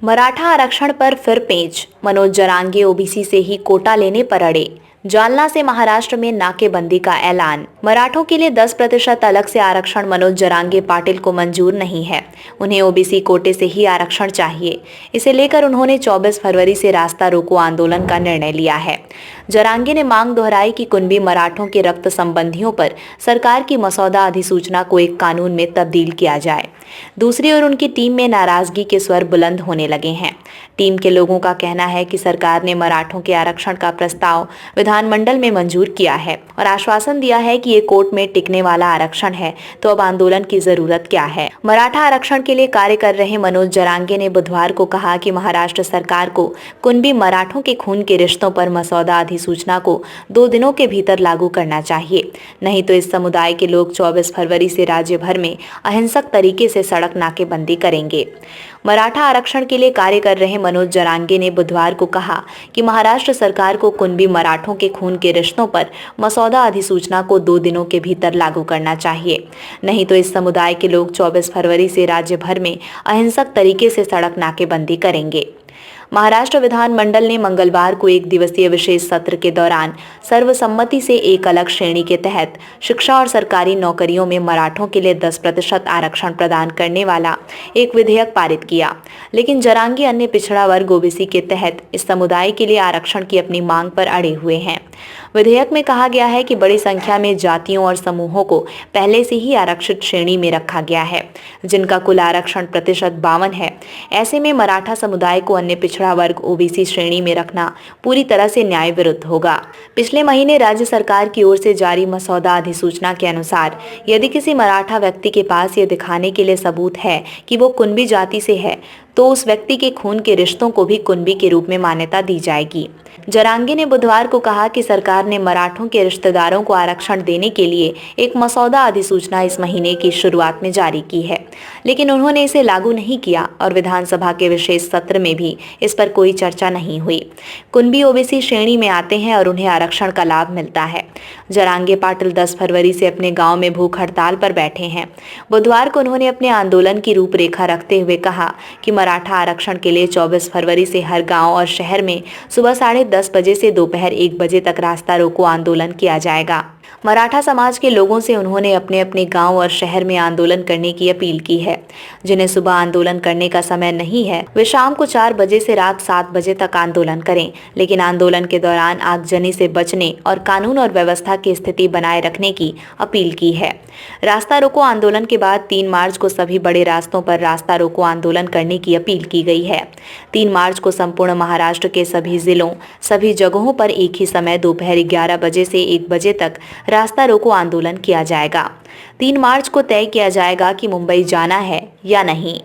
मराठा आरक्षण पर फिर पेंच। मनोज जरांगे ओबीसी से ही कोटा लेने पर अड़े। जालना से महाराष्ट्र में नाकेबंदी का ऐलान। मराठों के लिए 10% अलग से आरक्षण मनोज जरांगे पाटिल को मंजूर नहीं है। उन्हें ओबीसी कोटे से ही आरक्षण चाहिए। इसे लेकर उन्होंने 24 फरवरी से रास्ता रोको आंदोलन का निर्णय लिया है। जरांगे ने मांग दोहराई कि कुनबी मराठों के रक्त संबंधियों पर सरकार की मसौदा अधिसूचना को एक कानून में तब्दील किया जाए। दूसरी ओर उनकी टीम में नाराजगी के स्वर बुलंद होने लगे हैं। टीम के लोगों का कहना है कि सरकार ने मराठों के आरक्षण का प्रस्ताव विधानमंडल में मंजूर किया है और आश्वासन दिया है कि ये कोर्ट में टिकने वाला आरक्षण है, तो अब आंदोलन की जरूरत क्या है। मराठा आरक्षण के लिए कार्य कर रहे मनोज जरांगे ने बुधवार को कहा कि महाराष्ट्र सरकार को कुनबी मराठों के खून के रिश्तों पर मसौदा अधिसूचना को 2 दिनों के भीतर लागू करना चाहिए, नहीं तो इस समुदाय के लोग 24 फरवरी से राज्य भर में अहिंसक तरीके से सड़क नाकेबंदी करेंगे। मराठा आरक्षण के लिए कार्य कर रहे मनोज जरांगे ने बुधवार को कहा कि महाराष्ट्र सरकार को कुनबी मराठों के खून के रिश्तों पर मसौदा अधिसूचना को 2 दिनों के भीतर लागू करना चाहिए, नहीं तो इस समुदाय के लोग 24 फरवरी से राज्य भर में अहिंसक तरीके से सड़क नाकेबंदी करेंगे। महाराष्ट्र विधानमंडल ने मंगलवार को 1 दिवसीय विशेष सत्र के दौरान सर्वसम्मति से एक अलग श्रेणी के तहत शिक्षा और सरकारी नौकरियों में मराठों के लिए 10% आरक्षण प्रदान करने वाला एक विधेयक पारित किया, लेकिन जरांगे अन्य पिछड़ा वर्ग ओबीसी के तहत इस समुदाय के लिए आरक्षण की अपनी मांग पर अड़े हुए हैं। विधेयक में कहा गया है कि बड़ी संख्या में जातियों और समूहों को पहले से ही आरक्षित श्रेणी में रखा गया है, जिनका कुल आरक्षण प्रतिशत 52 है। ऐसे में मराठा समुदाय को अन्य पिछड़ा वर्ग ओबीसी श्रेणी में रखना पूरी तरह से न्याय विरुद्ध होगा। पिछले महीने राज्य सरकार की ओर से जारी मसौदा अधिसूचना के अनुसार यदि किसी मराठा व्यक्ति के पास ये दिखाने के लिए सबूत है कि वो कुनबी जाति से है, तो उस व्यक्ति के खून के रिश्तों को भी कुनबी के रूप में मान्यता दी जाएगी। जरांगे ने बुधवार को कहा कि सरकार ने मराठों के रिश्तेदारों को आरक्षण देने के लिए एक मसौदा अधिसूचना इस महीने की शुरुआत में जारी की है, लेकिन उन्होंने इसे लागू नहीं किया और विधानसभा के विशेष सत्र में भी इस पर कोई चर्चा नहीं हुई। कुनबी ओबीसी श्रेणी में आते हैं और उन्हें आरक्षण का लाभ मिलता है। जरांगे पाटिल 10 फरवरी से अपने गांव में भूख हड़ताल पर बैठे हैं। बुधवार को उन्होंने अपने आंदोलन की रूपरेखा रखते हुए कहा कि मराठा आरक्षण के लिए 24 फरवरी से हर गांव और शहर में सुबह 10:30 बजे से दोपहर 1 बजे तक रास्ता रोको आंदोलन किया जाएगा। मराठा समाज के लोगों से उन्होंने अपने अपने गांव और शहर में आंदोलन करने की अपील की है। जिन्हें सुबह आंदोलन करने का समय नहीं है, वे शाम को 4 बजे से रात 7 बजे तक आंदोलन करें, लेकिन आंदोलन के दौरान आगजनी से बचने और कानून और व्यवस्था की स्थिति बनाए रखने की अपील की है। रास्ता रोको आंदोलन के बाद 3 मार्च को सभी बड़े रास्तों पर रास्ता रोको आंदोलन करने की अपील की गई है। 3 मार्च को संपूर्ण महाराष्ट्र के सभी जिलों, सभी जगहों पर एक ही समय दोपहर 11 बजे से 1 बजे तक रास्ता रोको आंदोलन किया जाएगा। 3 मार्च को तय किया जाएगा कि मुंबई जाना है या नहीं।